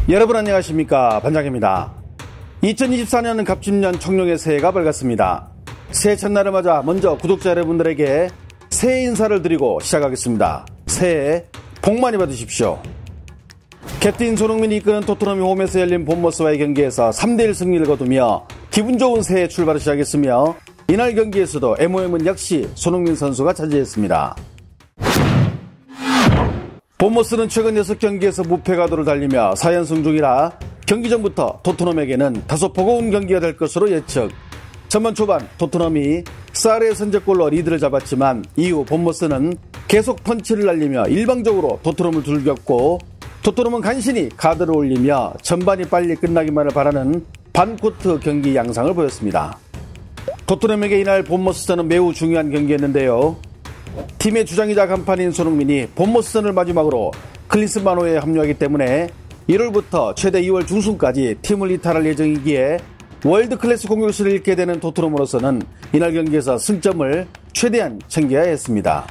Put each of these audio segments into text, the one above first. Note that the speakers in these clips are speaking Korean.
여러분 안녕하십니까, 반장입니다. 2024년 갑진년 청룡의 새해가 밝았습니다. 새해 첫날을 맞아 먼저 구독자 여러분들에게 새해 인사를 드리고 시작하겠습니다. 새해 복 많이 받으십시오. 캡틴 손흥민이 이끄는 토트넘이 홈에서 열린 본머스와의 경기에서 3대1 승리를 거두며 기분 좋은 새해 출발을 시작했으며, 이날 경기에서도 MOM은 역시 손흥민 선수가 차지했습니다. 본머스는 최근 6경기에서 무패 가도를 달리며 4연승 중이라 경기 전부터 토트넘에게는 다소 버거운 경기가 될 것으로 예측. 전반 초반 토트넘이 사르의 선제골로 리드를 잡았지만 이후 본머스는 계속 펀치를 날리며 일방적으로 토트넘을 돌겼고, 토트넘은 간신히 가드를 올리며 전반이 빨리 끝나기만을 바라는 반코트 경기 양상을 보였습니다. 토트넘에게 이날 본머스전은 매우 중요한 경기였는데요. 팀의 주장이자 간판인 손흥민이 본머스전을 마지막으로 클린스만호에 합류하기 때문에 1월부터 최대 2월 중순까지 팀을 이탈할 예정이기에 월드클래스 공격수를 잃게 되는 토트넘으로서는 이날 경기에서 승점을 최대한 챙겨야 했습니다.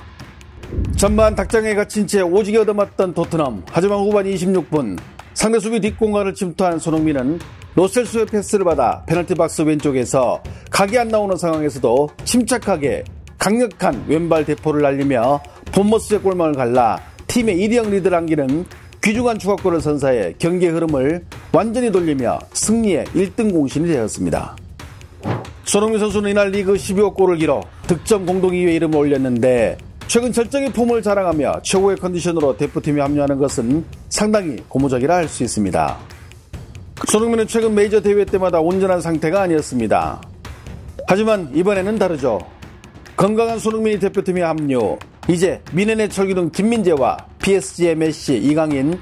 전반 닭장에 갇힌 채 오지게 얻어맞던 토트넘. 하지만 후반 26분 상대 수비 뒷공간을 침투한 손흥민은 로셀수의 패스를 받아 페널티 박스 왼쪽에서 각이 안 나오는 상황에서도 침착하게 강력한 왼발 대포를 날리며 본머스의 골망을 갈라 팀의 1-0 리드를 안기는 귀중한 추가골을 선사해 경기의 흐름을 완전히 돌리며 승리의 1등 공신이 되었습니다. 손흥민 선수는 이날 리그 12호 골을 기록 득점 공동 2위에 이름을 올렸는데, 최근 절정의 폼을 자랑하며 최고의 컨디션으로 대표팀에 합류하는 것은 상당히 고무적이라 할 수 있습니다. 손흥민은 최근 메이저 대회 때마다 온전한 상태가 아니었습니다. 하지만 이번에는 다르죠. 건강한 손흥민이 대표팀에 합류. 이제 미넨의 철기둥 김민재와 PSG의 메시, 이강인,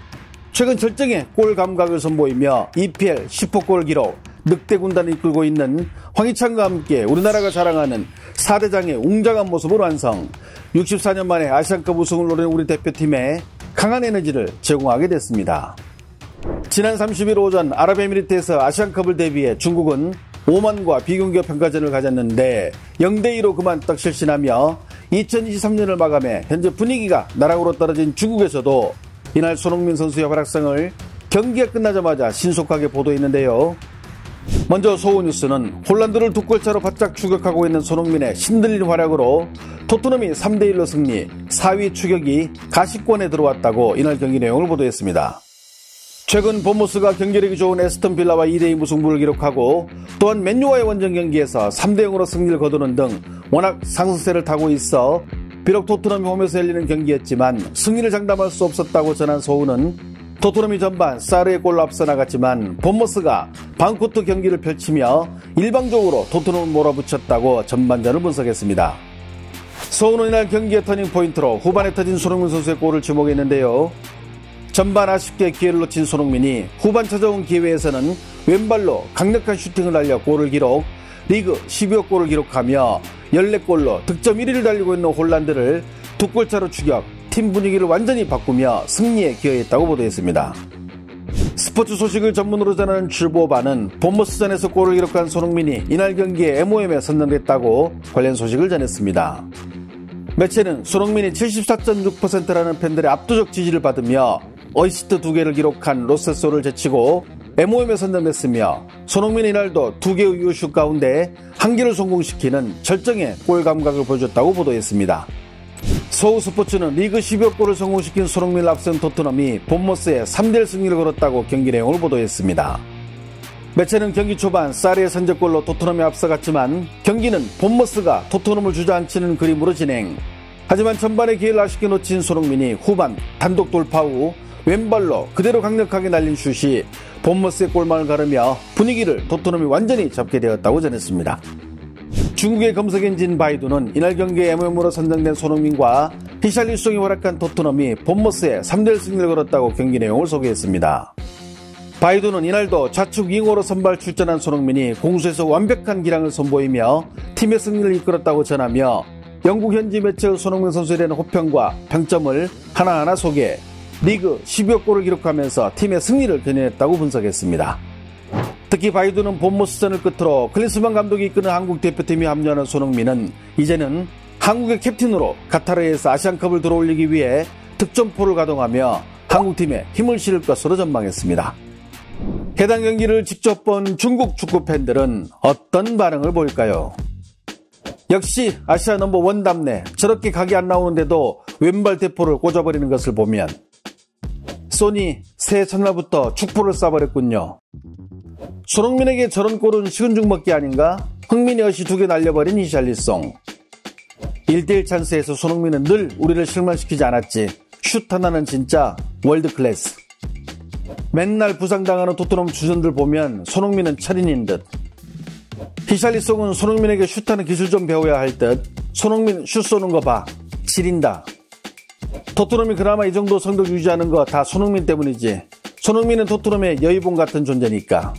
최근 절정의 골 감각을 선보이며 EPL 10호 골 기록, 늑대 군단을 이끌고 있는 황희찬과 함께 우리나라가 자랑하는 4대장의 웅장한 모습을 완성. 64년 만에 아시안컵 우승을 노리는 우리 대표팀에 강한 에너지를 제공하게 됐습니다. 지난 30일 오전 아랍에미리트에서 아시안컵을 대비해 중국은 오만과 비공개 평가전을 가졌는데 0대2로 그만 떡실신하며 2023년을 마감해 현재 분위기가 나락으로 떨어진 중국에서도 이날 손흥민 선수의 활약상을 경기가 끝나자마자 신속하게 보도했는데요. 먼저 소우 뉴스는 홀란드를 2골차로 바짝 추격하고 있는 손흥민의 신들린 활약으로 토트넘이 3대1로 승리, 4위 추격이 가시권에 들어왔다고 이날 경기 내용을 보도했습니다. 최근 본머스가 경기력이 좋은 에스턴 빌라와 2대2 무승부를 기록하고, 또한 맨유와의 원정 경기에서 3대0으로 승리를 거두는 등 워낙 상승세를 타고 있어 비록 토트넘이 홈에서 열리는 경기였지만 승리를 장담할 수 없었다고 전한 소우는, 토트넘이 전반 사르의 골로 앞서 나갔지만 본머스가 반코트 경기를 펼치며 일방적으로 토트넘을 몰아붙였다고 전반전을 분석했습니다. 소우는 이날 경기의 터닝포인트로 후반에 터진 손흥민 선수의 골을 지목했는데요. 전반 아쉽게 기회를 놓친 손흥민이 후반 찾아온 기회에서는 왼발로 강력한 슈팅을 날려 골을 기록, 리그 12호 골을 기록하며 14골로 득점 1위를 달리고 있는 홀란드를 2골차로 추격, 팀 분위기를 완전히 바꾸며 승리에 기여했다고 보도했습니다. 스포츠 소식을 전문으로 전하는 출보반은 본머스전에서 골을 기록한 손흥민이 이날 경기에 MOM에 선정됐다고 관련 소식을 전했습니다. 매체는 손흥민이 74.6%라는 팬들의 압도적 지지를 받으며 어시스트 2개를 기록한 로셀소를 제치고 MOM에 선정됐으며, 손흥민이 이날도 2개의 유효슛 가운데 1개를 성공시키는 절정의 골 감각을 보여줬다고 보도했습니다. 서울 스포츠는 리그 12호 골을 성공시킨 손흥민을 앞선 토트넘이 본머스에 3대1 승리를 걸었다고 경기 내용을 보도했습니다. 매체는 경기 초반 사르의 선제골로 토트넘이 앞서갔지만 경기는 본머스가 토트넘을 주저앉히는 그림으로 진행. 하지만 전반의 기회를 아쉽게 놓친 손흥민이 후반 단독 돌파 후 왼발로 그대로 강력하게 날린 슛이 본머스의 골망을 가르며 분위기를 토트넘이 완전히 잡게 되었다고 전했습니다. 중국의 검색 엔진 바이두는 이날 경기에 MOM으로 선정된 손흥민과 히샬리송이 활약한 토트넘이 본머스에 3대1 승리를 걸었다고 경기 내용을 소개했습니다. 바이두는 이날도 좌측 윙어로 선발 출전한 손흥민이 공수에서 완벽한 기량을 선보이며 팀의 승리를 이끌었다고 전하며, 영국 현지 매체의 손흥민 선수에 대한 호평과 평점을 하나하나 소개, 리그 12호 골을 기록하면서 팀의 승리를 견인했다고 분석했습니다. 특히 바이두는 본머스전을 끝으로 클린스만 감독이 이끄는 한국 대표팀에 합류하는 손흥민은 이제는 한국의 캡틴으로 카타르에서 아시안컵을 들어올리기 위해 득점포를 가동하며 한국팀에 힘을 실을 것으로 전망했습니다. 해당 경기를 직접 본 중국 축구 팬들은 어떤 반응을 보일까요? 역시 아시아 넘버원 답네. 저렇게 각이 안 나오는데도 왼발 대포를 꽂아버리는 것을 보면 소니 새해 첫날부터 축포를 쏴버렸군요. 손흥민에게 저런 골은 식은 죽 먹기 아닌가? 흥민이 어시 2개 날려버린 히샬리송. 1대1 찬스에서 손흥민은 늘 우리를 실망시키지 않았지. 슛 하나는 진짜 월드클래스. 맨날 부상당하는 토트넘 주전들 보면 손흥민은 철인인 듯. 히샬리송은 손흥민에게 슛하는 기술 좀 배워야 할 듯. 손흥민 슛 쏘는 거 봐. 지린다. 토트넘이 그나마 이 정도 성적 유지하는 거 다 손흥민 때문이지. 손흥민은 토트넘의 여의봉 같은 존재니까.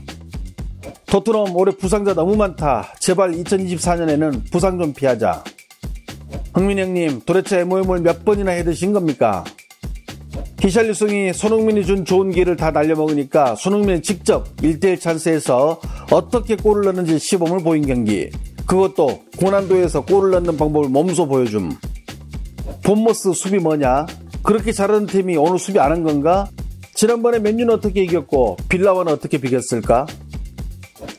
토트넘 올해 부상자 너무 많다. 제발 2024년에는 부상 좀 피하자. 흥민 형님, 도대체 MOM을 몇 번이나 해드신 겁니까? 히샬리송이 손흥민이 준 좋은 기회를 다 날려먹으니까 손흥민이 직접 1대1 찬스에서 어떻게 골을 넣는지 시범을 보인 경기. 그것도 고난도에서 골을 넣는 방법을 몸소 보여줌. 본머스 수비 뭐냐? 그렇게 잘하는 팀이 오늘 수비 안 한 건가? 지난번에 맨유는 어떻게 이겼고 빌라와는 어떻게 비겼을까?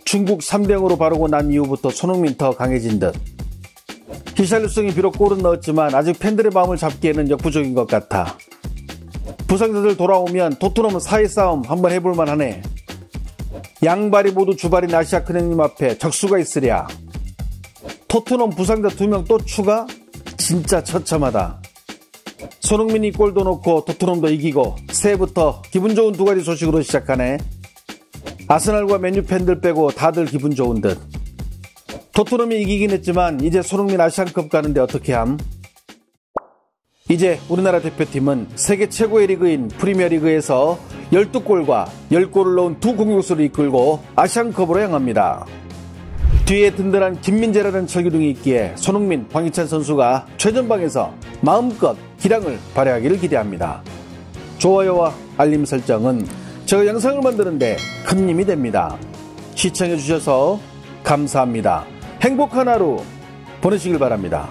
중국 3대0으로 바르고 난 이후부터 손흥민 더 강해진 듯. 히샬리송이 비록 골은 넣었지만 아직 팬들의 마음을 잡기에는 역부족인 것 같아. 부상자들 돌아오면 토트넘은 사회 싸움 한번 해볼만 하네. 양발이 모두 주발인 아시아 큰형님 앞에 적수가 있으랴. 토트넘 부상자 2명 또 추가? 진짜 처참하다. 손흥민이 골도 넣고 토트넘도 이기고 새해부터 기분 좋은 2가지 소식으로 시작하네. 아스날과 맨유 팬들 빼고 다들 기분 좋은 듯. 토트넘이 이기긴 했지만 이제 손흥민 아시안컵 가는데 어떻게 함? 이제 우리나라 대표팀은 세계 최고의 리그인 프리미어리그에서 12골과 10골을 넣은 2 공격수를 이끌고 아시안컵으로 향합니다. 뒤에 든든한 김민재라는 철기둥이 있기에 손흥민, 황희찬 선수가 최전방에서 마음껏 기량을 발휘하기를 기대합니다. 좋아요와 알림 설정은 제가 영상을 만드는데 큰 힘이 됩니다. 시청해주셔서 감사합니다. 행복한 하루 보내시길 바랍니다.